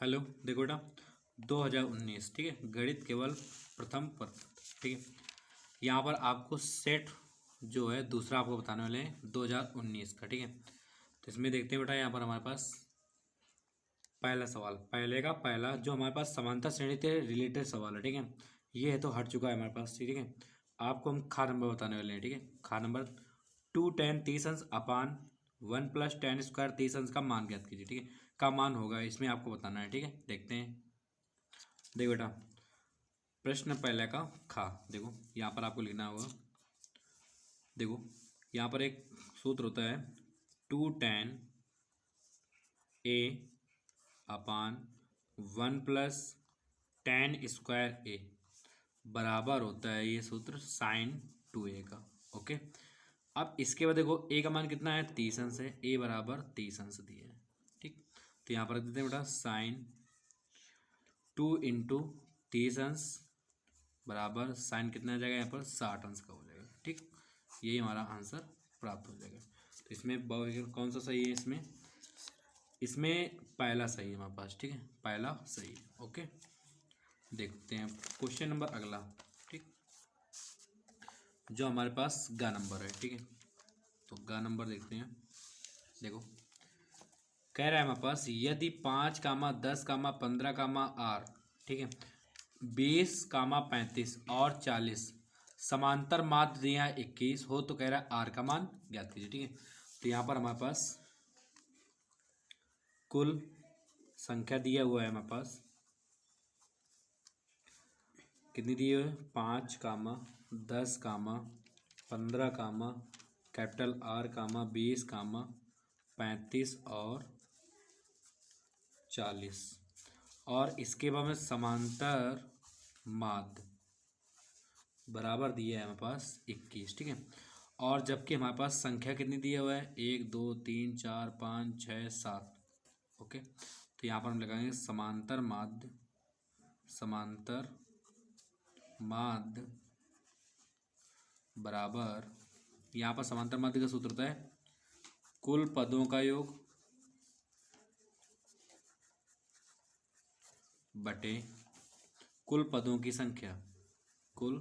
Hello देखो बेटा 2019 ठीक है गणित केवल प्रथम पत्र ठीक है। यहाँ पर आपको सेट जो है दूसरा आपको बताने वाले हैं 2019 का ठीक है। तो इसमें देखते हैं बेटा यहाँ पर हमारे पास पहला सवाल पहला जो हमारे पास समांतर श्रेणी से रिलेटेड सवाल है ठीक है। ये है तो हट चुका है हमारे पास ठीक है। आपको हम खा नंबर बताने वाले हैं ठीक है। खा नंबर 2 tan 30 अंश अपान 1 + tan² 30 अंश का मान ज्ञात कीजिए ठीक है। का मान होगा इसमें आपको बताना है ठीक है। देखते हैं देखो बेटा प्रश्न पहले का खा देखो यहाँ पर आपको लिखना होगा। देखो यहाँ पर एक सूत्र होता है 2 tan A upon 1 + tan² A बराबर होता है ये सूत्र sin 2A का। ओके अब इसके बाद देखो A का मान कितना है 30 अंश है। A बराबर 30 अंश दिया है ठीक। तो यहाँ पर रख देते हैं बेटा sin 2 × 30 अंश बराबर साइन कितना आ जाएगा यहाँ पर 60 अंश का हो जाएगा ठीक। यही हमारा आंसर प्राप्त हो जाएगा। तो इसमें कौन सा सही है इसमें पहला सही है हमारे पास ठीक है। पहला सही है। ओके देखते हैं क्वेश्चन नंबर अगला ठीक जो हमारे पास गा नंबर है ठीक है। तो गा नंबर देखते हैं। देखो कह रहा है हमारे पास यदि 5, 10, 15, R ठीक है 20, 35 और 40 समांतर माध्य दिया 21 हो तो कह रहा है आर का मान ज्ञात कीजिए ठीक है। तो यहाँ पर हमारे पास कुल संख्या दिया हुआ है हमारे पास कितनी दी हुई है 5, 10, 15, कैपिटल R, 20, 35 और 40 और इसके बाद में समांतर माध्य बराबर दिया है हमारे पास 21 ठीक है। और जबकि हमारे पास संख्या कितनी दिया हुआ है 1 2 3 4 5 6 7। ओके तो यहाँ पर हम लगाएंगे समांतर माध्य बराबर यहाँ पर समांतर माध्य का सूत्र होता है कुल पदों का योग बटे कुल पदों की संख्या। कुल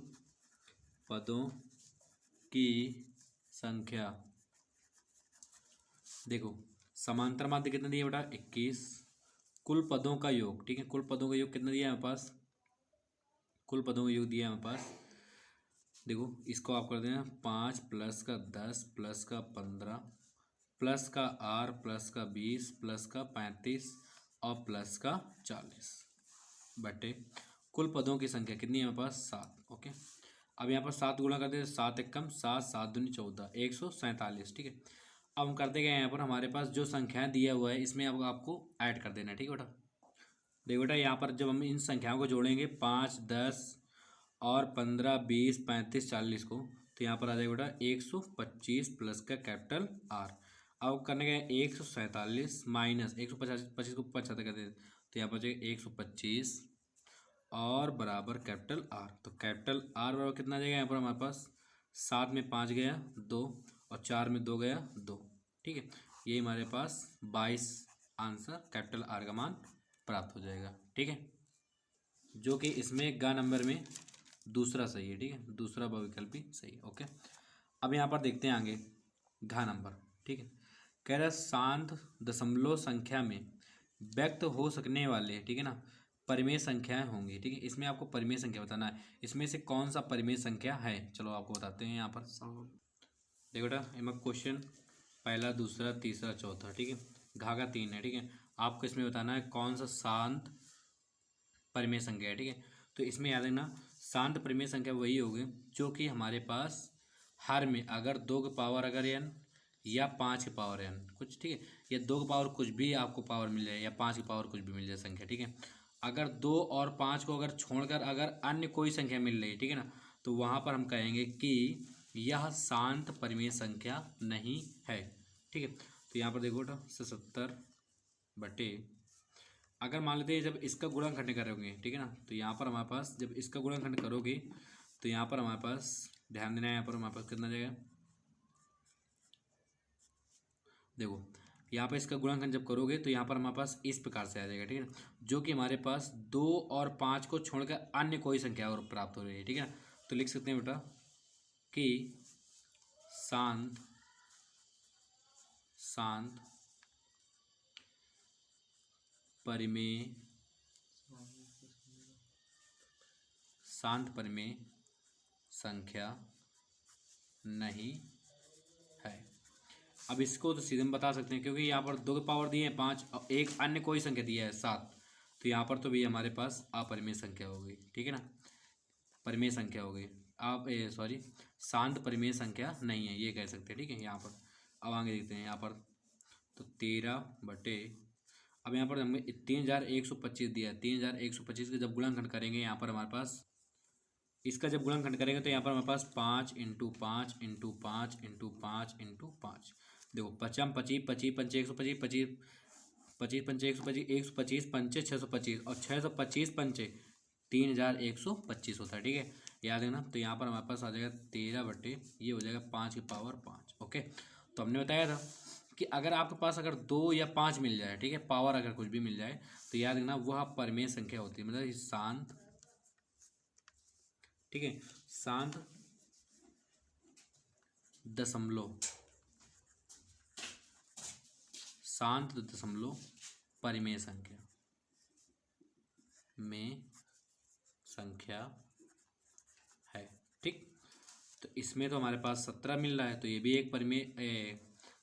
पदों की संख्या देखो समांतर माध्य कितना दिया बेटा 21 कुल पदों का योग ठीक है। कुल पदों का योग कितना दिया है हमारे पास कुल पदों का योग दिया है हमारे पास। देखो इसको आप कर देना 5 + का 10 + का 15 + का R + का 20 + का 35 और + का 40 बटे कुल पदों की संख्या कितनी है हमारे पास 7। ओके अब यहाँ पर 7 गुणा कर दे 7 एकम 7 7 दूनी 14 147 ठीक है। अब हम करते गए यहाँ पर हमारे पास जो संख्याएं दिया हुआ है इसमें अब आपको ऐड कर देना है ठीक है बेटा। देखो बेटा यहाँ पर जब हम इन संख्याओं को जोड़ेंगे 5 10 और 15 20 35 40 को तो यहाँ पर आ जाएगा बेटा 125 प्लस का कैपिटल R। अब करने गए 147 माइनस 125 को 75 कर देते तो यहाँ पर जाएगा 125 और बराबर कैपिटल R। तो कैपिटल R बराबर कितना आ जाएगा यहाँ पर हमारे पास 7 में 5 गया 2 और 4 में 2 गया 2 ठीक है। यही हमारे पास 22 आंसर कैपिटल R का मान प्राप्त हो जाएगा ठीक है। जो कि इसमें गा नंबर में दूसरा सही है ठीक है। दूसरा विकल्प भी सही है। ओके अब यहाँ पर देखते हैं आगे घा नंबर ठीक है। कह रहा है शांत दशमलव संख्या में व्यक्त हो सकने वाले ठीक है ना परिमेय संख्याएं होंगी ठीक है। इसमें आपको परिमेय संख्या बताना है इसमें से कौन सा परिमेय संख्या है चलो आपको बताते हैं यहाँ पर। देखो बेटा इनमें क्वेश्चन पहला दूसरा तीसरा चौथा ठीक है। घा का 3 है ठीक है। आपको इसमें बताना है कौन सा शांत परिमेय संख्या है ठीक है। तो इसमें याद रखना शांत परिमेय संख्या वही होगी जो कि हमारे पास हर में अगर 2 की पावर अगर n या 5 की पावर n कुछ ठीक है या 2 की पावर कुछ भी आपको पावर मिल जाए या 5 की पावर कुछ भी मिल जाए संख्या ठीक है। अगर 2 और 5 को अगर छोड़कर अगर अन्य कोई संख्या मिल रही है ठीक है ना तो वहाँ पर हम कहेंगे कि यह शांत परिमेय संख्या नहीं है ठीक है। तो यहाँ पर देखो बेटा 70 बटे अगर मान लेते हैं जब इसका गुणनखंड करोगे ठीक है ना तो यहाँ पर हमारे पास जब इसका गुणनखंड करोगे तो यहाँ पर हमारे पास ध्यान देना है यहाँ पर हमारे पास कितना जाएगा। देखो यहाँ पर इसका गुणनखंड जब करोगे तो यहाँ पर हमारे पास इस प्रकार से आ जाएगा, ठीक है ना, जो कि हमारे पास 2 और 5 को छोड़कर अन्य कोई संख्या और प्राप्त हो रही है, ठीक है। तो लिख सकते हैं बेटा कि शांत परिमेय संख्या नहीं है। अब इसको तो सीधे हम बता सकते हैं, क्योंकि यहाँ पर 2 की पावर दी है 5 और एक अन्य कोई संख्या दिया है 7, तो यहाँ पर तो भी हमारे पास अपरिमेय संख्या हो गई, ठीक है ना, परिमेय संख्या हो गई। आप सॉरी शांत परिमेय संख्या नहीं है, ये कह सकते हैं, ठीक है। यहाँ पर अब आगे देखते हैं यहाँ पर, तो 13 बटे, अब यहाँ पर हमें 3125 दिया है, 3125 का जब गुणनखंड करेंगे यहाँ पर हमारे पास, इसका जब गुणनखंड करेंगे तो यहाँ पर हमारे पास 5 इंटू 5 इंटू 5 इंटू 5 इंटू 5, देखो 55 25 25 पंचे 125 25 25 पंचे 125 125 पंचे 625 और 625 पंचे 3125 होता है, ठीक है, याद है ना। तो यहाँ पर हमारे पास आ जाएगा 13 बटे, ये हो जाएगा 5 की पावर 5। ओके, तो हमने बताया था कि अगर आपके पास अगर 2 या 5 मिल जाए, ठीक है, पावर अगर कुछ भी मिल जाए, तो याद रखना वह परिमेय संख्या होती है, मतलब शांत, ठीक है, शांत दशमलव परिमेय संख्या है, ठीक। तो इसमें तो हमारे पास 17 मिल रहा है, तो ये भी एक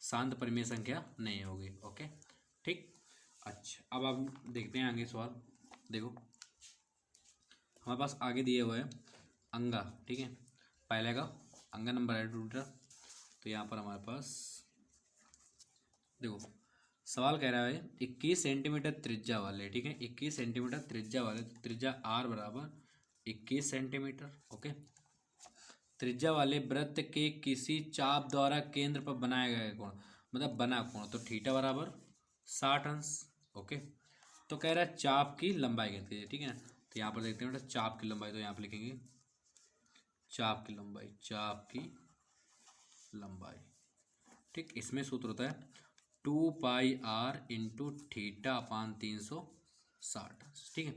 शांत परिमेय संख्या नहीं होगी। ओके, ठीक। अच्छा, अब आप देखते हैं आगे सवाल। देखो हमारे पास आगे दिए हुए है अंगा, ठीक है, पहले का अंगा नंबर है 2। तो यहाँ पर हमारे पास देखो सवाल कह रहा है 21 सेंटीमीटर त्रिज्या वाले, ठीक है, 21 सेंटीमीटर त्रिज्या वाले, तो त्रिज्या आर बराबर 21 सेंटीमीटर। ओके, त्रिज्या वाले वृत्त के किसी चाप द्वारा केंद्र पर बनाया गया कोण, मतलब बना कोण, तो थीटा बराबर 60 अंश। ओके, तो कह रहा है चाप की लंबाई कितनी है, ठीक है ना। तो यहाँ पर देखते हैं बेटा चाप की लंबाई, तो यहाँ पर लिखेंगे चाप की लंबाई, ठीक। इसमें सूत्र होता है 2πr इंटू थीटा अपान 360, ठीक है।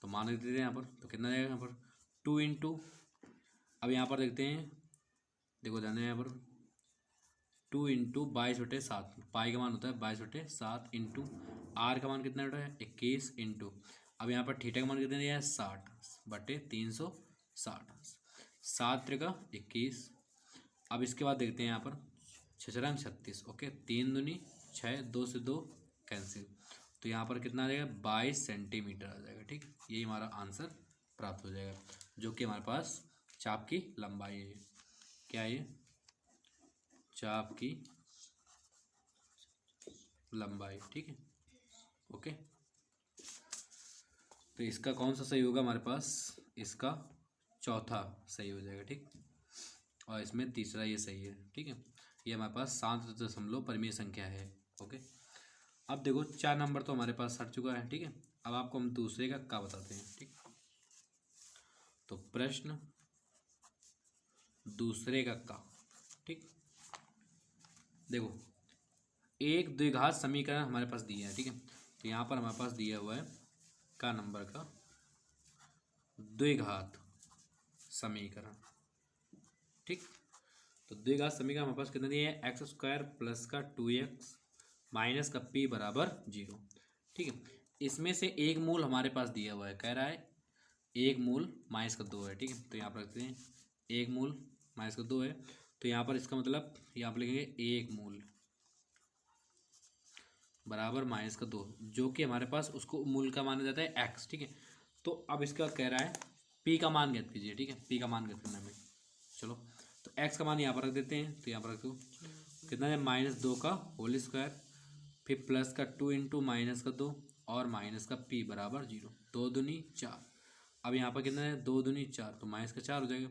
तो मान देते हैं यहाँ पर, तो कितना जाएगा यहाँ पर 2 इंटू, अब यहाँ पर देखते हैं, देखो ध्यान दें यहाँ पर 2 इंटू 22/7, पाई का मान होता है 22/7 इंटू आर का मान कितना होता है 21 इंटू, अब यहाँ पर थीटा का मान कितना दिया है 60/360, 7 त्रिका 21। अब इसके बाद देखते हैं यहाँ पर 6 36। ओके, 3 दूनी 6, 2 से 2 कैंसिल, तो यहाँ पर कितना आ जाएगा 22 सेंटीमीटर आ जाएगा, ठीक। यही हमारा आंसर प्राप्त हो जाएगा, जो कि हमारे पास चाप की लंबाई है। क्या है ये? चाप की लंबाई, ठीक है। ओके, तो इसका कौन सा सही होगा हमारे पास, इसका चौथा सही हो जाएगा, ठीक, और इसमें तीसरा ये सही है, ठीक है। ये हमारे पास 7 परिमेय संख्या है। ओके, अब देखो 4 नंबर तो हमारे पास हट चुका है, ठीक है। अब आपको हम दूसरे का बताते हैं, ठीक। तो प्रश्न दूसरे का, ठीक। देखो एक द्विघात समीकरण हमारे पास दिया है, ठीक है। तो यहाँ पर हमारे पास दिया हुआ है का नंबर का द्विघात समीकरण, ठीक। तो द्विघात समीकरण हमारे पास कितना दिया है x² प्लस का 2x माइनस का p बराबर 0, ठीक है। इसमें से एक मूल हमारे पास दिया हुआ है, कह रहा है एक मूल माइनस का 2 है, ठीक है। तो यहाँ पर रखते हैं एक मूल माइनस का 2 है, तो यहाँ पर इसका मतलब यहाँ पर लिखेंगे एक मूल बराबर माइनस का 2, जो कि हमारे पास उसको मूल का माना जाता है x, ठीक है। तो अब इसका कह रहा है p का मान ज्ञात कीजिए, ठीक है, p का मान ज्ञात करना है। चलो, तो x का मान यहाँ पर रख देते हैं, तो यहाँ पर रख दो कितना है -2 का होल स्क्वायर, फिर प्लस का 2 इंटू माइनस का 2 और माइनस का p बराबर 0, 2 दूनी 4। अब यहाँ पर कितना है 2 दूनी 4, तो माइनस का 4 हो जाएगा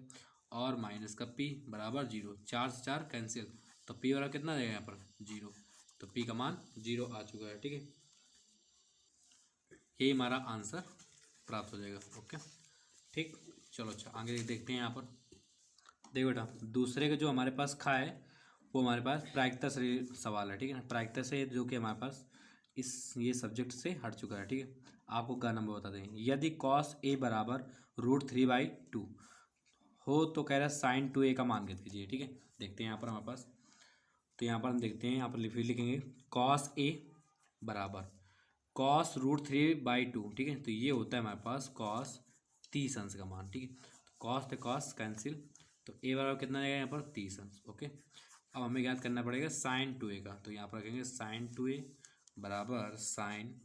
और माइनस का p बराबर 0, 4 से 4 कैंसिल, तो p वाला कितना आ जाएगा यहाँ पर 0, तो p का मान 0 आ चुका है, ठीक है। यही हमारा आंसर प्राप्त हो जाएगा। ओके, ठीक। चलो अच्छा आगे देखते हैं। यहाँ पर देखो बेटा दूसरे का जो हमारे पास खा है वो हमारे पास प्रायिकता से सवाल है, ठीक है ना, प्रायिकता से जो कि हमारे पास ये सब्जेक्ट से हट चुका है, ठीक है। आपको का नंबर बता दें, यदि कॉस ए बराबर √3/2 हो तो कह रहा है साइन 2a का मान ज्ञात कीजिए, ठीक है। देखते हैं यहाँ पर हमारे पास, तो यहाँ पर हम देखते हैं, यहाँ पर लिखेंगे कॉस ए बराबर cos√3/2, ठीक है। तो ये होता है हमारे पास कॉस 30 अंश का मान, ठीक है। तो कॉस तो कॉस कैंसिल, तो ए बराबर कितना आएगा यहाँ पर 30 अंश, ओके। अब हमें ज्ञात करना पड़ेगा साइन 2a का, तो यहाँ पर रखेंगे साइन 2a बराबर साइन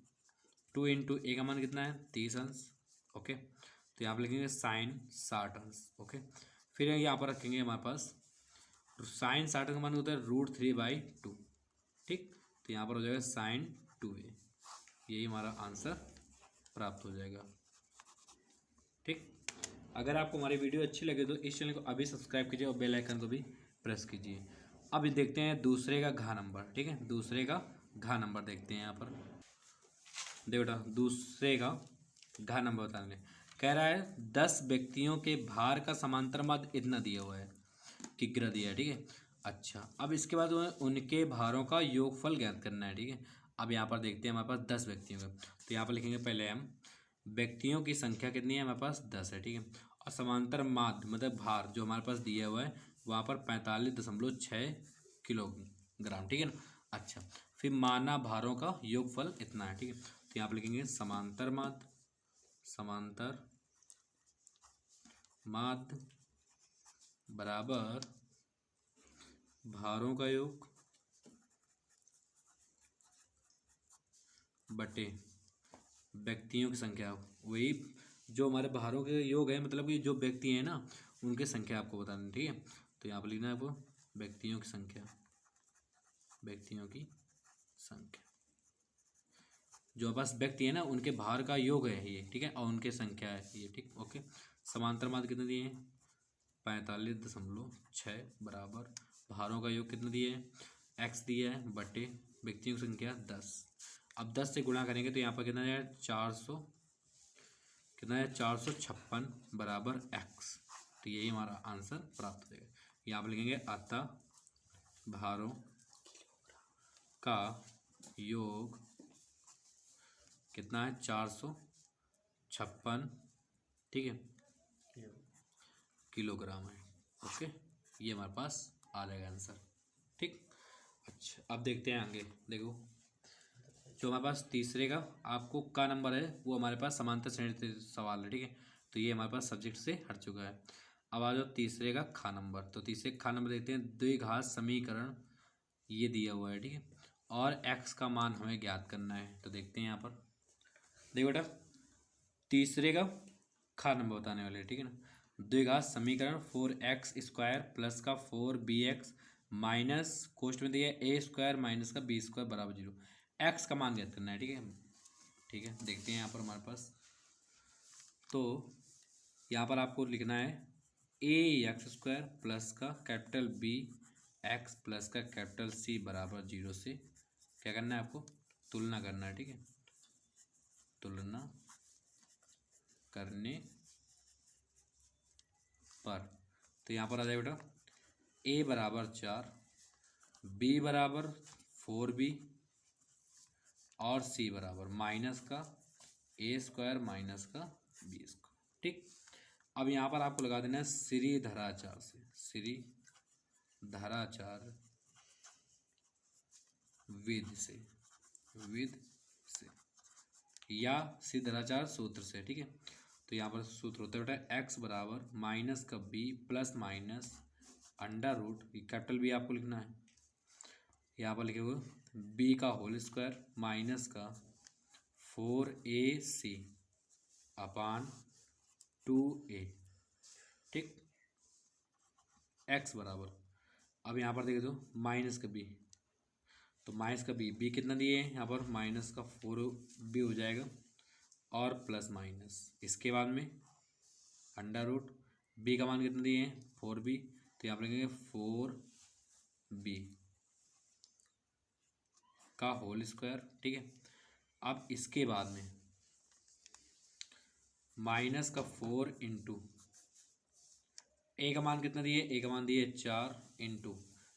2 इंटू ए का मान कितना है 30 अंश, ओके। तो यहाँ पर लिखेंगे साइन 60 अंश, ओके। फिर यहाँ पर रखेंगे हमारे पास साइन 60 का मान होता है √3/2, ठीक। तो यहाँ पर हो जाएगा साइन 2a, यही हमारा आंसर प्राप्त हो जाएगा, ठीक। अगर आपको हमारी वीडियो अच्छी लगे तो इस चैनल को अभी सब्सक्राइब कीजिए और बेल आइकन को भी प्रेस कीजिए। अभी देखते हैं दूसरे का घा नंबर, ठीक है। दूसरे का घा नंबर देखते हैं, यहाँ पर देखो बेटा, दूसरे का घा नंबर बताने कह रहा है 10 व्यक्तियों के भार का समांतर माध्य इतना दिया हुआ है, किग्रा दिया है, ठीक है। अच्छा, अब इसके बाद उनके भारों का योगफल ज्ञात करना है, ठीक है। अब यहाँ पर देखते हैं हमारे पास 10 व्यक्तियों का, तो यहाँ पर लिखेंगे पहले हम व्यक्तियों की संख्या कितनी है, हमारे पास 10 है, ठीक है। और समांतर माध्य मतलब भार जो हमारे पास दिया हुआ है वहाँ पर 45.6 किलोग्राम, ठीक है ना। अच्छा, फिर माना भारों का योगफल इतना है, ठीक है। तो यहाँ पर लिखेंगे समांतर माध्य बराबर भारों का योग बटे व्यक्तियों की संख्या, वही जो हमारे भारों के योग है, मतलब कि जो व्यक्ति हैं ना उनकी संख्या आपको बतानी, ठीक है। तो यहाँ पर लिखना है आपको व्यक्तियों की संख्या, जो पास व्यक्ति है ना उनके भार का योग है ये, ठीक है, और उनके संख्या है ये, ठीक, ओके। समांतर माध्य कितने दिए हैं 45.6 बराबर भारों का योग कितना दिए हैं x दिया है बटे व्यक्तियों की संख्या 10। अब 10 से गुणा करेंगे तो यहाँ पर कितना है 400, कितना है 456 बराबर x। तो यही हमारा आंसर प्राप्त हो जाएगा। यहाँ पर लिखेंगे अतः भारों का योग कितना है 456, ठीक है, किलोग्राम है, ओके। ये हमारे पास आ जाएगा आंसर, ठीक। अच्छा, अब देखते हैं आगे, देखो जो हमारे पास तीसरे का आपको का नंबर है वो हमारे पास समांतर श्रेणी सवाल है, ठीक है। तो ये हमारे पास सब्जेक्ट से हट चुका है। अब आ जाओ तीसरे का खा नंबर, तो तीसरे खा नंबर देखते हैं द्विघात समीकरण ये दिया हुआ है, ठीक है, और x का मान हमें ज्ञात करना है। तो देखते हैं यहाँ पर, देखो बेटा तीसरे का खा नंबर बताने वाले, ठीक है ना। द्विघात समीकरण 4x² प्लस का 4bx माइनस कोष्ट में दिया a² माइनस का b² बराबर 0, x का मान ज्ञात करना है, ठीक है। ठीक है, देखते हैं यहाँ पर हमारे पास, तो यहाँ पर आपको लिखना है ax² प्लस का कैपिटल B x प्लस का कैपिटल C बराबर 0 से क्या करना है आपको तुलना करना है, ठीक है। तुलना करने पर तो यहाँ पर आ जाएगा बेटा a बराबर 4, b बराबर 4b और c बराबर माइनस का a² माइनस का b², ठीक। अब यहाँ पर आपको लगा देना है श्री धराचार से, श्री धराचार विधि से या श्रीधराचार सूत्र से, ठीक है। तो यहाँ पर सूत्र होता है बेटा x बराबर माइनस का b plus minus under root, capital B आपको लिखना है, यहाँ पर लिखे हुए b का होल स्क्वायर माइनस का 4ac अपान 2a, ठीक। x बराबर, अब यहाँ पर देखे तो माइनस का b, तो माइनस का b कितना दिए हैं यहाँ पर माइनस का 4b हो जाएगा और प्लस माइनस इसके बाद में अंडर रूट b का मान कितना दिए हैं 4b, तो यहाँ पर लिखेंगे 4b का होल स्क्वायर, ठीक है। अब इसके बाद में माइनस का 4 इंटू a का मान कितना दिए, a का मान दिए 4 इंटू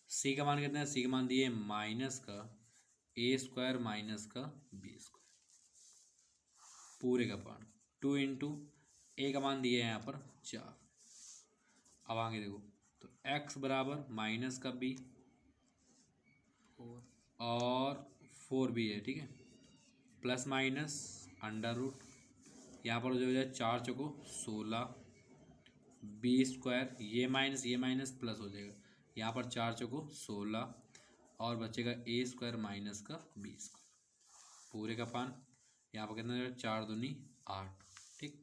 सी का मान कितना है, सी का मान दिए माइनस का ए स्क्वायर माइनस का बी स्क्वायर पूरे का पान 2 × ए का मान दिया है यहाँ पर 4। अब आगे देखो तो x बराबर माइनस का बी और 4 भी है, ठीक है, प्लस माइनस अंडर रूट यहाँ पर जो हो जाए 4 चौको 16 बी स्क्वायर ये माइनस प्लस हो जाएगा यहाँ पर 4 चौको 16 और बचेगा ए स्क्वायर माइनस का बी स्क्वायर पूरे का पान यहाँ पर कितना 4 दूनी 8, ठीक।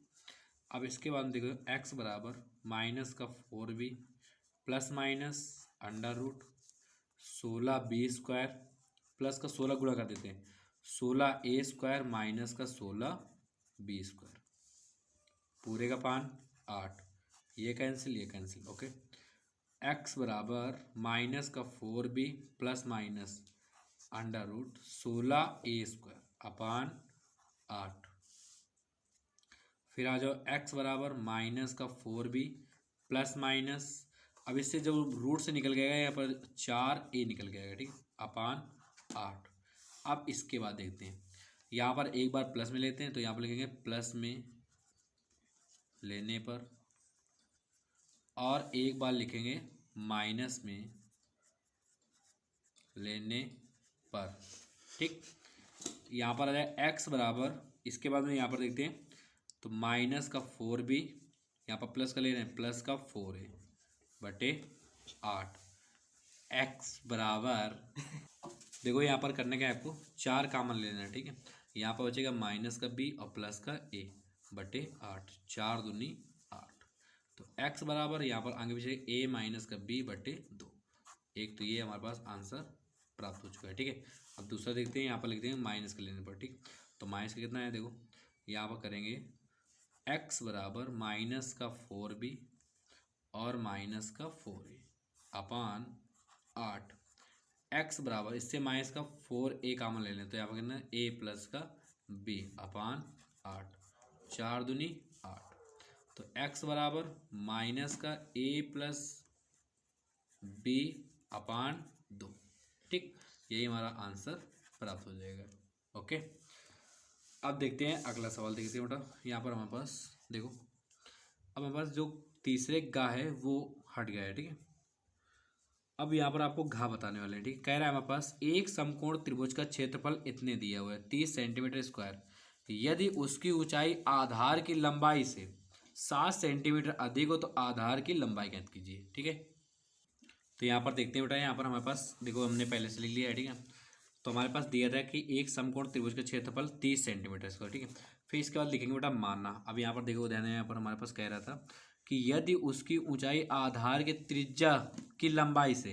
अब इसके बाद देखो x बराबर माइनस का 4b plus minus under root 16 B square plus का 16 गुणा कर देते हैं 16 ए स्क्वायर माइनस का 16 बी स्क्वायर पूरे का पान 8, ये कैंसिल ओके। x बराबर माइनस का 4b plus minus under root 16 A square upon 8। फिर आ जाओ x बराबर माइनस का 4b प्लस माइनस, अब इससे जब रूट से निकल गएगा यहाँ पर 4a निकल गएगा, ठीक, अपान 8। अब इसके बाद देखते हैं यहाँ पर एक बार प्लस में लेते हैं तो यहाँ पर लिखेंगे प्लस में लेने पर और एक बार लिखेंगे माइनस में लेने पर, ठीक। यहाँ पर आ जाए x बराबर, इसके बाद में यहाँ पर देखते हैं तो माइनस का 4b यहाँ पर प्लस का ले रहे हैं प्लस का 4a बटे 8 x बराबर देखो यहाँ पर करने का है आपको 4 कॉमन लेना है, ठीक है। यहाँ पर बचेगा माइनस का b और प्लस का a बटे 8 4 दूनी 8 तो x बराबर यहाँ पर आगे पीछे a माइनस का b बटे 2। एक तो ये हमारे पास आंसर प्राप्त हो चुका है, ठीक है। अब दूसरा देखते हैं, यहाँ पर लिखते हैं माइनस का लेने पर, ठीक। तो माइनस का कितना है देखो यहाँ पर करेंगे x बराबर माइनस का 4b और माइनस का 4a अपान 8 x बराबर इससे माइनस का 4a कॉमन ले लें तो यहाँ पर कितना है a प्लस का b अपान 8 4 दूनी 8 तो x बराबर माइनस का a प्लस b अपान 2, ठीक। यही हमारा आंसर प्राप्त हो जाएगा, ओके। अब देखते हैं अगला सवाल, देखते हैं बेटा। यहाँ पर हमारे पास देखो अब हमारे पास जो तीसरे गा है वो हट गया है, ठीक है। अब यहाँ पर आपको घा बताने वाले हैं, ठीक। कह रहा है हमारे पास एक समकोण त्रिभुज का क्षेत्रफल इतने दिया हुआ है 30 सेंटीमीटर स्क्वायर, यदि उसकी ऊंचाई आधार की लंबाई से 7 सेंटीमीटर अधिक हो तो आधार की लंबाई ज्ञात कीजिए, ठीक है। तो यहाँ पर देखते हैं बेटा, यहाँ पर हमारे पास देखो हमने पहले से लिख लिया है, ठीक है। तो हमारे पास दिया था कि एक समकोण त्रिभुज का क्षेत्रफल 30 सेंटीमीटर स्क्वायर, ठीक है। फिर इसके बाद लिखेंगे बेटा मानना। अब यहाँ पर देखो ध्यान है, यहाँ पर हमारे पास कह रहा था कि यदि उसकी ऊंचाई आधार के त्रिज्या की लंबाई से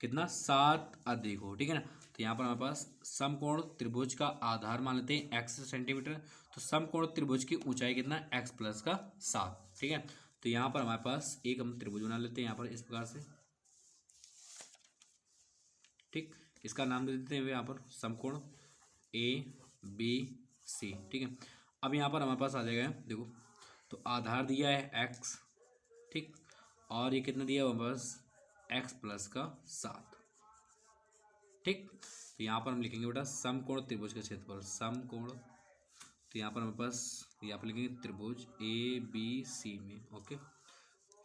कितना 7 अधिक हो, ठीक है ना। तो यहाँ पर हमारे पास समकोण त्रिभुज का आधार मान लेते हैं x सेंटीमीटर, तो समकोण त्रिभुज की ऊंचाई कितना x प्लस का 7, ठीक है। तो यहाँ पर हमारे पास एक हम त्रिभुज बना लेते हैं यहाँ पर इस प्रकार से, ठीक। इसका नाम दे देते हैं यहाँ पर समकोण ABC, ठीक है। अब यहाँ पर हमारे पास आ जाएगा देखो तो आधार दिया है x, ठीक, और ये कितना दिया है हमारे पास x प्लस का 7, ठीक। तो यहाँ पर हम लिखेंगे बेटा समकोण त्रिभुज का क्षेत्रफल समकोण, तो यहाँ पर हमारे पास यहाँ पर लिखेंगे त्रिभुज ABC में, ओके,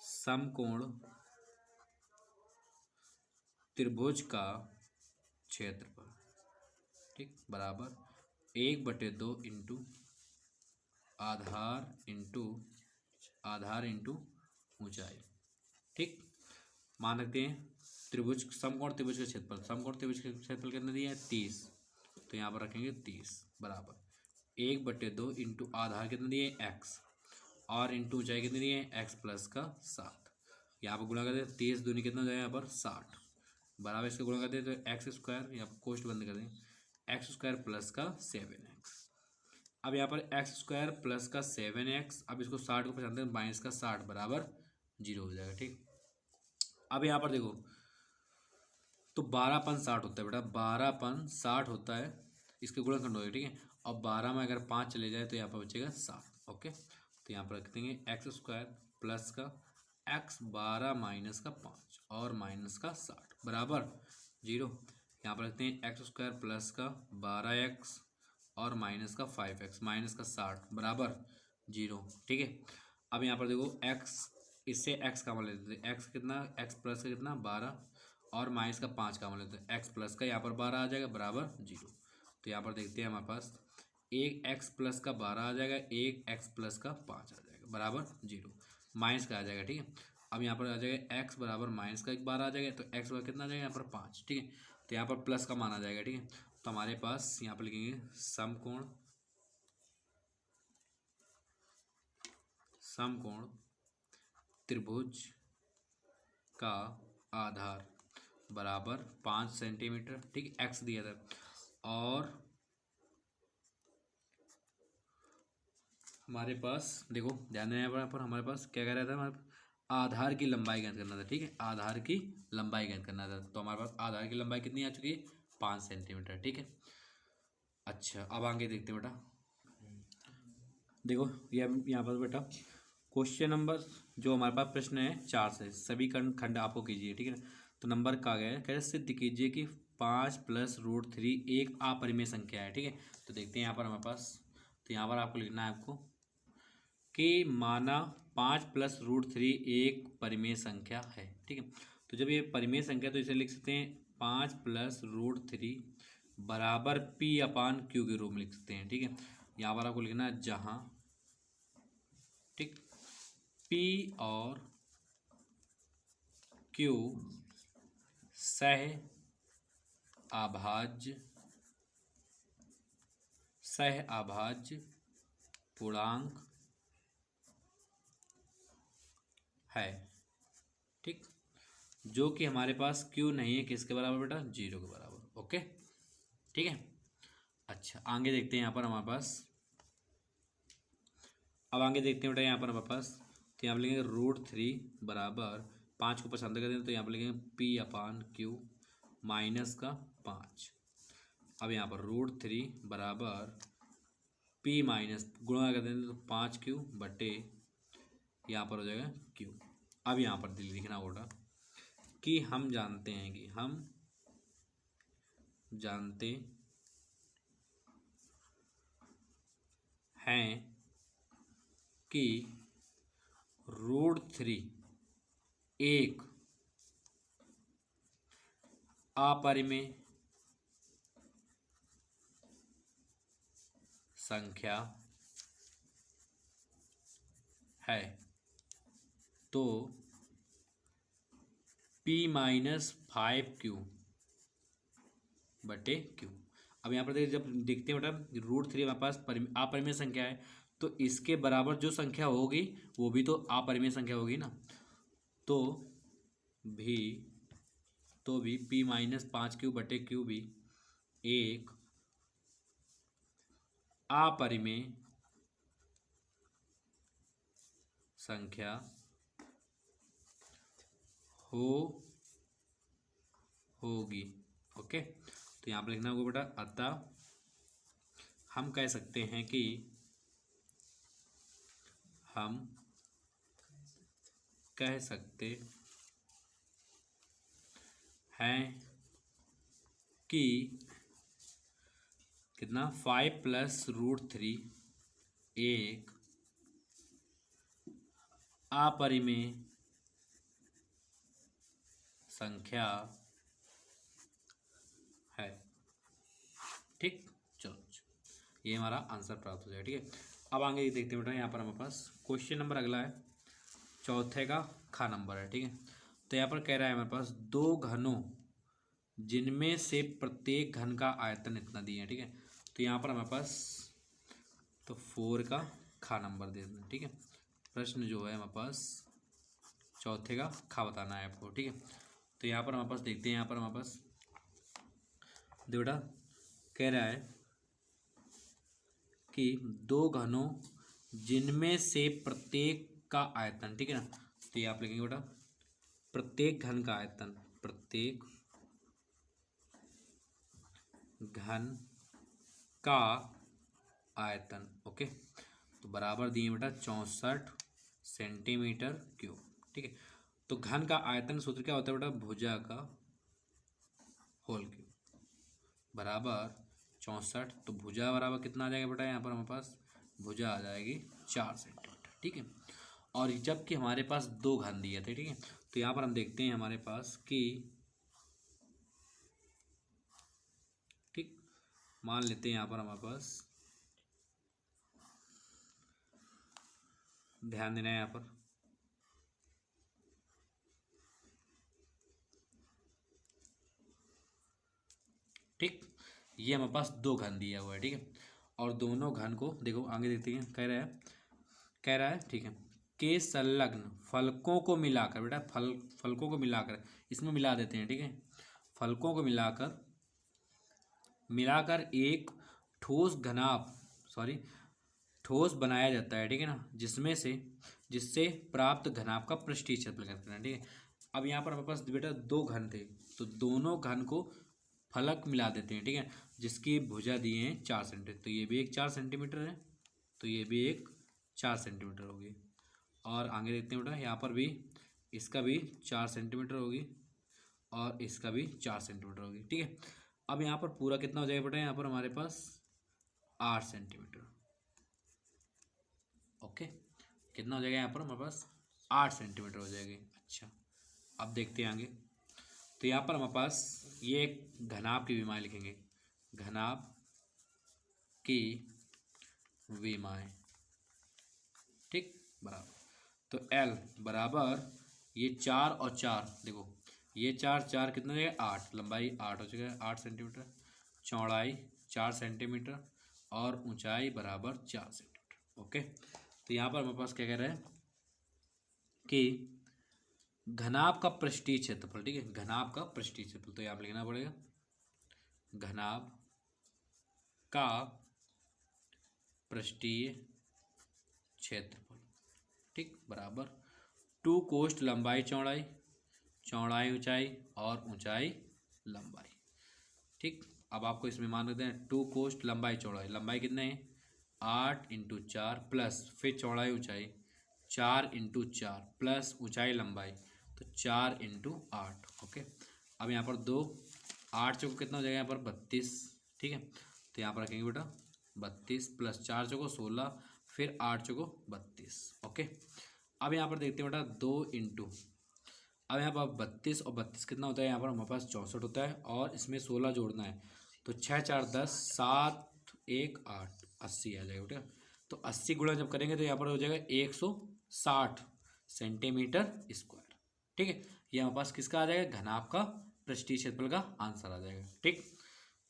समकोण त्रिभुज का क्षेत्रफल, ठीक, बराबर 1/2 इंटू आधार इंटू ऊंचाई, ठीक। मान रखते हैं त्रिभुज समकोण त्रिभुज का क्षेत्रफल, समकोण त्रिभुज का क्षेत्रफल कितना दिया है 30, तो यहाँ पर रखेंगे 30 बराबर 1/2 इंटू आधार कितना दिए x और इंटू ऊंचाई कितनी दिए x प्लस का 7। यहाँ पर गुणा कर दें 30 दूनी कितना हो जाएगा यहाँ पर 60 बराबर इसका गुणा कर दें तो एक्स स्क्वायर, यहाँ पर कोष्ट बंद कर दें एक्स स्क्वायर प्लस का 7x। अब यहाँ पर एक्स स्क्वायर प्लस का 7x, अब इसको 60 को पहचानते हैं माइनस का 60 बराबर 0 हो जाएगा, ठीक। अब यहाँ पर देखो तो 12/60 होता है बेटा, 12/60 होता है, इसके गुणनखंड होगा, ठीक है। और 12 में अगर 5 चले जाए तो यहाँ पर बचेगा 7, ओके। तो यहाँ पर रख देंगे एक्स स्क्वायर प्लस का x 12 माइनस का 5 और माइनस का 60 बराबर 0। यहाँ पर रखते हैं एक्स स्क्वायर प्लस का 12x और माइनस का 5x माइनस का 60 बराबर 0। ठीक है, अब यहाँ पर देखो x, इससे x का मान लेते हैं। x कितना, x प्लस का कितना 12 और माइनस का 5 का मान लेते हैं। x प्लस का यहाँ पर 12 आ जाएगा बराबर 0। तो यहाँ पर देखते हैं हमारे पास एक x प्लस का 12 आ जाएगा, एक x प्लस का 5 आ जाएगा बराबर 0। माइनस का आ जाएगा। ठीक है, अब यहाँ पर आ जाएगा x बराबर माइनस का 12 आ जाएगा, तो x बराबर कितना आ जाएगा यहाँ पर 5। ठीक है, तो यहाँ पर प्लस का मान आ जाएगा। ठीक है, तो हमारे पास यहाँ पर लिखेंगे समकोण त्रिभुज का आधार बराबर 5 सेंटीमीटर। ठीक है, एक्स दिया था और हमारे पास देखो ध्यान देना यहाँ पर हमारे पास क्या कह रहा था, हमारे आधार की लंबाई ज्ञात करना था। ठीक है, आधार की लंबाई ज्ञात करना था, तो हमारे पास आधार की लंबाई कितनी आ चुकी है 5 सेंटीमीटर। ठीक है, अच्छा अब आगे देखते हैं बेटा। देखो ये यहाँ पर बेटा क्वेश्चन नंबर जो हमारे पास प्रश्न है 4 से सभी खंड आपको कीजिए। ठीक है ना, तो नंबर का गया है, कह सिद्ध कीजिए कि 5 + √3 एक अपरिमेय संख्या है। ठीक है, तो देखते हैं यहाँ पर हमारे पास, तो यहाँ पर आपको लिखना है आपको कि माना 5 + √3 एक परिमेय संख्या है। ठीक है, तो जब ये परिमेय संख्या तो इसे लिख सकते हैं 5 + √3 बराबर P/Q के रूप में लिख सकते हैं। ठीक है, यहाँ पर आपको लिखना है जहाँ ठीक P और Q सह अभाज्य पूर्णांक है। ठीक, जो कि हमारे पास Q नहीं है, किसके बराबर बेटा 0 के बराबर। ओके, ठीक है, अच्छा आगे देखते हैं यहाँ पर हमारे पास, अब आगे देखते हैं बेटा यहाँ पर हमारे पास, तो यहाँ पर लिखेंगे √3 बराबर 5 को पसंद कर दें तो यहाँ पर लिखेंगे P/Q माइनस का 5। अब यहाँ पर √3 बराबर P माइनस गुणा कर दें तो 5Q बटे यहाँ पर हो जाएगा Q। अब यहाँ पर लिखना होगा कि हम जानते हैं कि √3 एक अपरिमेय संख्या है, तो P-5Q बटे Q। अब यहाँ पर देखिए, जब देखते हैं बेटा √3 हमारे पास अपरिमेय संख्या है, तो इसके बराबर जो संख्या होगी वो भी तो अपरिमेय संख्या होगी ना, तो भी P-5Q बटे Q भी एक अपरिमेय संख्या होगी। ओके, तो यहाँ पर लिखना होगा बेटा, अतः हम कह सकते हैं कि कितना 5 + √3 एक अपरिमेय संख्या है। ठीक, चलो ये हमारा आंसर प्राप्त हो जाएगा। ठीक है, अब आगे देखते हैं बेटा, यहाँ पर हमारे पास क्वेश्चन नंबर अगला है, चौथे का ख नंबर है। ठीक है, तो यहाँ पर कह रहा है हमारे पास 2 घनों जिनमें से प्रत्येक घन का आयतन इतना दिया है। ठीक है, तो यहाँ पर हमारे पास तो 4 का ख नंबर दे दें। ठीक है, प्रश्न जो है हमारे पास चौथे का ख बताना है आपको। ठीक है, तो यहाँ पर हमारे पास देखते हैं, यहाँ पर हमारे पास बेटा कह रहा है कि 2 घनों जिनमें से प्रत्येक का आयतन, ठीक है ना, तो ये आप लिखेंगे बेटा प्रत्येक घन का आयतन, प्रत्येक घन का आयतन। ओके, तो बराबर दिए बेटा 64 सेंटीमीटर क्यूब। ठीक है, तो घन का आयतन सूत्र क्या होता है बेटा, भुजा का होल क्यूब बराबर 64। तो भुजा बराबर कितना आ जाएगा बेटा, यहाँ पर हमारे पास भुजा आ जाएगी 4 सेंटीमीटर। ठीक है, और जबकि हमारे पास 2 घन दिए थे। ठीक है, तो यहाँ पर हम देखते हैं हमारे पास कि ठीक, मान लेते हैं यहाँ पर हमारे पास, ध्यान देना है यहाँ पर, ठीक, ये हमारे पास 2 घन दिया हुआ है। ठीक है, और दोनों घन को देखो आगे देखते हैं, कह रहा है ठीक है, के संलग्न फलकों को मिलाकर, बेटा फलकों को मिलाकर इसमें मिला देते हैं। ठीक है, फलकों को मिलाकर एक ठोस बनाया जाता है। ठीक है ना, जिससे प्राप्त घनाभ का पृष्ठीय क्षेत्रफल ज्ञात करना है। ठीक है, अब यहाँ पर हमारे पास बेटा 2 घन थे, तो दोनों घन को फलक मिला देते हैं। ठीक है, जिसकी भुजा दिए हैं 4 सेंटीमीटर, तो ये भी एक 4 सेंटीमीटर है, तो ये भी एक 4 सेंटीमीटर होगी। और आगे देखते हैं बेटा, यहाँ पर भी इसका भी 4 सेंटीमीटर होगी और इसका भी 4 सेंटीमीटर होगी। ठीक है, अब यहाँ पर पूरा कितना हो जाएगा बेटा, यहाँ पर हमारे पास 8 सेंटीमीटर। ओके, कितना हो जाएगा यहाँ पर हमारे पास 8 सेंटीमीटर हो जाएगी। अच्छा, अब देखते हैं आगे, तो यहाँ पर हमारे पास ये एक घनाभ की विमाएँ लिखेंगे, घनाभ की विमाएँ। ठीक, बराबर, तो L बराबर ये 4 और 4, देखो ये 4 कितना हो जाएगा 8, लंबाई 8 हो चुका है 8 सेंटीमीटर, चौड़ाई 4 सेंटीमीटर और ऊंचाई बराबर 4 सेंटीमीटर। ओके, तो यहाँ पर हमारे पास क्या कह रहा है कि घनाभ का पृष्ठीय क्षेत्रफल। ठीक है, घनाभ का पृष्ठीय क्षेत्रफल, तो यहाँ पर लिखना पड़ेगा घनाभ का पृष्ठीय क्षेत्रफल। ठीक, बराबर 2 कोष्ठ लंबाई चौड़ाई ऊंचाई और ऊंचाई लंबाई। ठीक, अब आपको इसमें मान लेते हैं 2 कोष्ठ लंबाई लंबाई कितने हैं 8 × 4 प्लस फिर चौड़ाई ऊंचाई 4 × 4 प्लस ऊंचाई लंबाई, तो 4 × 8। ओके, अब यहाँ पर 2 8 चौको कितना हो जाएगा यहाँ पर 32। ठीक है, तो यहाँ पर रखेंगे बेटा 32 प्लस 4 चौको 16 फिर 8 चौको 32। ओके, अब यहाँ पर देखते हैं बेटा 2 × अब यहाँ पर 32 और 32 कितना होता है, यहाँ पर हमारे पास 64 होता है और इसमें 16 जोड़ना है, तो 6 × 4 = 10, 7 1 8 80 आ जाएगा बेटा। तो 80 गुणा जब करेंगे तो यहाँ पर हो जाएगा 160 सेंटीमीटर स्क्वायर। ठीक है, ये हमारे पास किसका आ जाएगा, घनाभ का पृष्ठीय क्षेत्रफल का आंसर आ जाएगा। ठीक,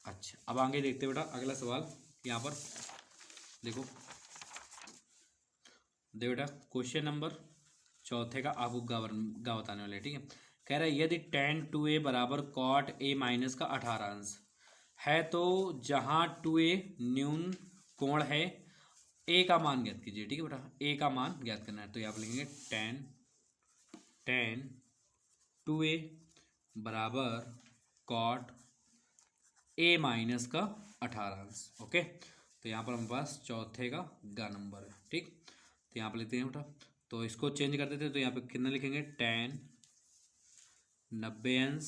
अच्छा, अब आगे देखते हैं बेटा अगला सवाल, यहाँ पर देखो बेटा क्वेश्चन नंबर 4 का आपको गा बताने वाले। ठीक है, कह रहा है यदि tan 2a बराबर cot a माइनस का 18 अंश है, तो जहाँ 2a न्यून कोण है a का मान ज्ञात कीजिए। ठीक है बेटा, a का मान ज्ञात करना है, तो यहाँ पर लिखेंगे tan 2a बराबर cot a माइनस का 18 अंश। ओके, तो यहाँ पर हमारे पास 4 का गा नंबर है। ठीक, तो यहाँ पर लेते हैं बेटा, तो इसको चेंज कर देते हैं, तो यहाँ पे कितना लिखेंगे tan 90 अंश,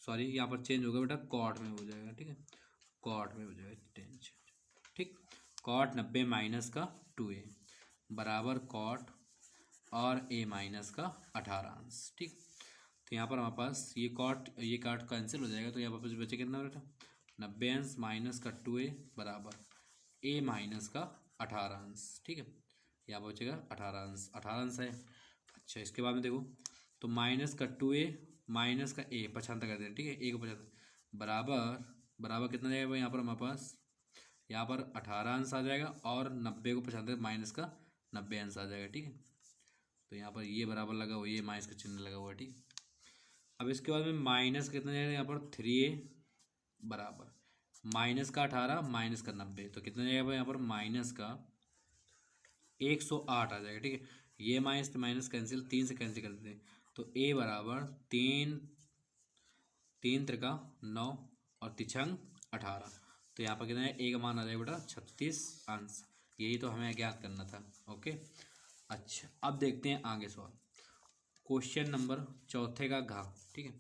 सॉरी यहाँ पर चेंज होगा बेटा कॉट में हो जाएगा। ठीक है, कॉट में हो जाएगा टेंशन। ठीक, कॉट 90 माइनस का 2a बराबर कॉट और a माइनस का 18 अंश। ठीक, तो यहाँ पर हमारे पास ये कॉट कैंसिल हो जाएगा, तो यहाँ पर बचे कितना बेटा 90 अंश माइनस का 2a बराबर a माइनस का 18 अंश। ठीक है, यहाँ पर बचेगा 18 अंश है। अच्छा, इसके बाद में देखो, तो माइनस का 2a माइनस का a 75 कर दें। ठीक है, a को 75 बराबर कितना जाएगा यहाँ पर हमारे पास, यहाँ पर 18 अंश आ जाएगा और 90 को 75 माइनस का 90 अंश आ जाएगा। ठीक है, तो यहाँ पर ये बराबर लगा हुआ, ये माइनस का चिन्ह लगा हुआ है। ठीक, अब इसके बाद में माइनस कितना जाएगा यहाँ पर 3a बराबर माइनस का 18 माइनस का 90, तो कितना जाएगा यहाँ पर माइनस का 108 आ जाएगा। ठीक है, ये माइनस कैंसिल, 3 से कैंसिल कर देते हैं, तो a बराबर 3 त्रिका 9 और तिछंग 18, तो यहाँ पर कितना है a का मान आ जाएगा बेटा 36 अंश। यही तो हमें ज्ञात करना था। ओके, अच्छा, अब देखते हैं आगे सवाल, क्वेश्चन नंबर 4 का घ। ठीक है,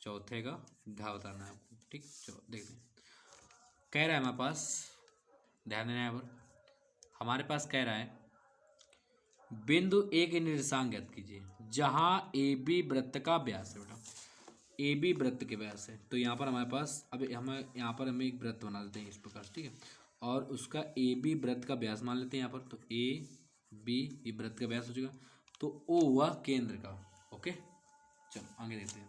चौथे का घा बताना है आपको, ठीक। चलो देखते हैं, कह रहा है हमारे पास, ध्यान देना है यहाँ पर, हमारे पास कह रहा है बिंदु ए के निर्देशांक ज्ञात कीजिए जहां ए बी वृत्त का व्यास है। बेटा ए बी वृत्त के व्यास है, तो यहाँ पर हमारे पास, अब हमें यहाँ पर हमें एक वृत्त बना देते हैं इस प्रकार से, ठीक है, और उसका ए बी वृत्त का व्यास मान लेते हैं यहाँ पर। तो ए बी ये वृत्त का व्यास हो चुका, तो ओ हुआ केंद्र का। ओके, चलो आगे देखते हैं।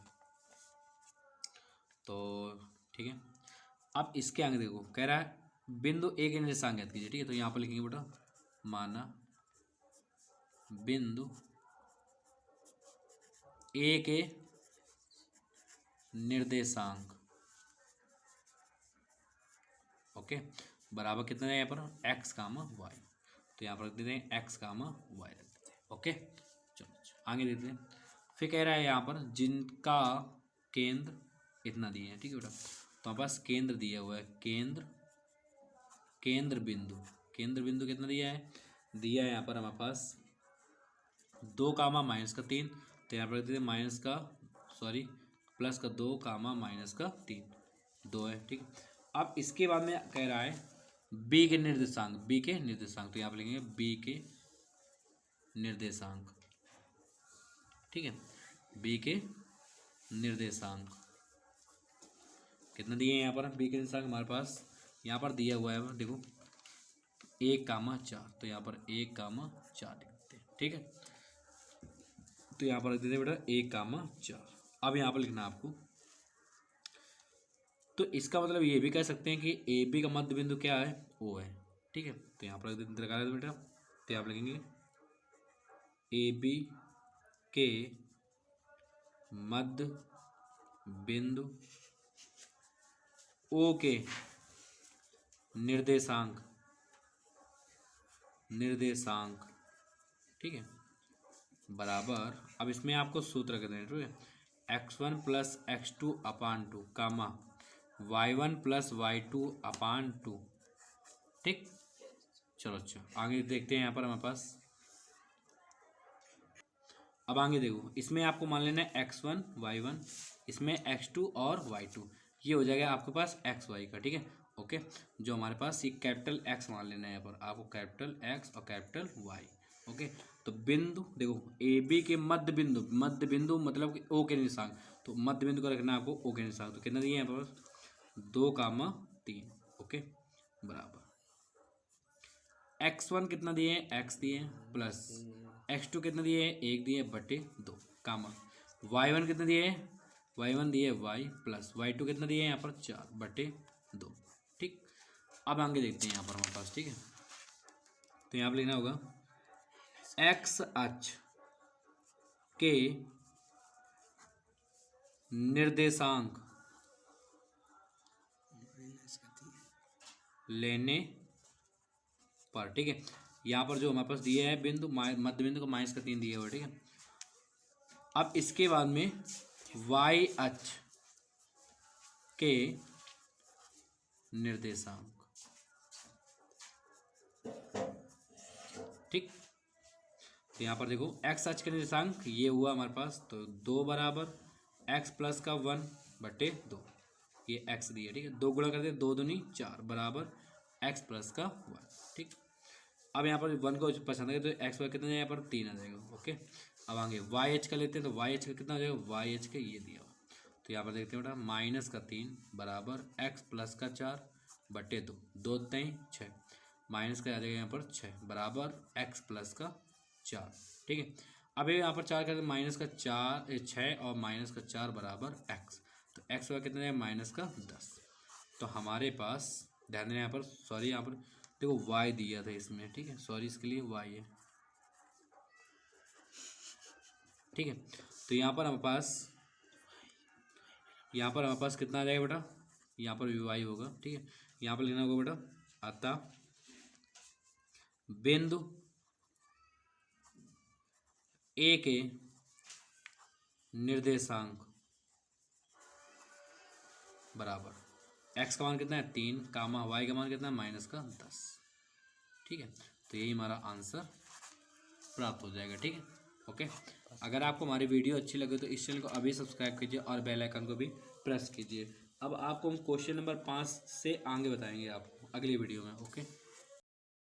तो ठीक है, अब इसके आगे देखो, कह रहा है बिंदु ए के निर्देशांक ज्ञात कीजिए, ठीक है। तो यहाँ पर लिखेंगे बेटा, माना बिंदु ए के निर्देशांक, ओके, बराबर कितना है यहाँ पर एक्स कामा वाई। तो यहाँ पर रख देते हैं एक्स कामा वाई रख देते हैं। ओके, चलो आगे देखते हैं। फिर कह रहा है यहाँ पर जिनका केंद्र इतना दिए हैं, ठीक है बेटा। तो हमारे पास केंद्र दिया हुआ है, केंद्र बिंदु कितना दिया है यहाँ पर हमारे पास 2 कामा माइनस का 3। तो यहाँ पर रख देते हैं माइनस का, सॉरी प्लस का 2 कामा माइनस का 3, 2 है, ठीक। अब इसके बाद में कह रहा है बी के निर्देशांक, तो यहाँ पर लिखेंगे बी के निर्देशांक, ठीक है। बी के निर्देशांक कितना दिए हैं यहाँ पर, बी के निर्देशांक हमारे पास यहाँ पर दिया हुआ है, देखो 1 कामा 4। तो यहाँ पर 1 कामा 4 लिखते हैं, ठीक है। तो यहाँ पर रख देते हैं बेटा 1 कामा 4। अब यहाँ पर लिखना है आपको, तो इसका मतलब ये भी कह सकते हैं कि ए बी का मध्य बिंदु क्या है, ओ है, ठीक है। तो यहाँ पर रख देते हैं बेटा, तो यहाँ पर लिखेंगे ए बी के मध्य बिंदु ओ के निर्देशांक, ठीक है, बराबर, अब इसमें आपको सूत्र कर देना, ठीक है, x1 प्लस x2 अपान 2 कामा y1 प्लस y2 अपान 2, ठीक। चलो अच्छा आगे देखते हैं यहाँ पर हमारे पास, अब आगे देखो, इसमें आपको मान लेना है x1 y1, इसमें x2 और y2, ये हो जाएगा आपके पास xy का, ठीक है। ओके, जो हमारे पास ये कैपिटल X मान लेना है यहाँ पर आपको, कैपिटल X और कैपिटल Y। ओके, तो बिंदु देखो ए बी के मध्य बिंदु मतलब कि O के निर्देशांक, तो मध्य बिंदु का रखना है आपको O के निर्देशांक। तो कितना दिए यहाँ पर 2 कामा 3, ओके, बराबर x1 कितना दिए हैं, x दिए प्लस x2 कितना दिए हैं, 1 दिए बटे 2 कामा y1 कितना दिए हैं, y1 दिए y प्लस y2 कितना दिए हैं यहाँ पर 4 बटे 2, ठीक। अब आगे देखते हैं यहाँ पर हमारे पास, ठीक है। तो यहाँ पर लिखना होगा x अक्ष के निर्देशांक लेने पर, ठीक है। यहाँ पर जो हमारे पास दिया है बिंदु, मध्य बिंदु को माइनस का 3 दिया हुआ, ठीक है। अब इसके बाद में y अक्ष के निर्देशांक, ठीक। तो यहाँ पर देखो x अक्ष के निर्देशांक ये हुआ हमारे पास, तो 2 बराबर x प्लस का 1 बटे 2, ये x दिया, ठीक है। 2 गुणा कर दे, 2 दूनी 4 बराबर x प्लस का 1, ठीक। अब यहाँ पर 1 को पसंद है तो x पर कितना यहाँ पर 3 आ जाएगा, ओके। अब आगे y h का लेते हैं, तो y h का कितना हो जाएगा, y h का ये दिया हुआ, तो यहाँ पर देखते हैं बेटा माइनस का 3 बराबर x प्लस का 4 बटे 2, 2 3 6, माइनस का आ जाएगा यहाँ पर 6 बराबर x प्लस का 4, ठीक है। अब यहाँ पर 4 करते माइनस का 6 और माइनस का 4 बराबर x, तो x का कितना है माइनस का 10। तो हमारे पास ध्यान देना यहाँ पर, सॉरी यहाँ पर देखो y दिया था इसमें, ठीक है, सॉरी इसके लिए y है, ठीक है। तो यहाँ पर हमारे पास कितना आ जाएगा बेटा, यहाँ पर भी y होगा, ठीक है। यहाँ पर लिखना होगा बेटा अतः बिंदु ए के निर्देशांक बराबर x का मान कितना है 3 कामा y का मान कितना है माइनस का 10, ठीक है। तो यही हमारा आंसर प्राप्त हो जाएगा, ठीक है। ओके। अगर आपको हमारी वीडियो अच्छी लगे तो इस चैनल को अभी सब्सक्राइब कीजिए और बेल आइकन को भी प्रेस कीजिए। अब आपको हम क्वेश्चन नंबर 5 से आगे बताएंगे आपको अगली वीडियो में। ओके।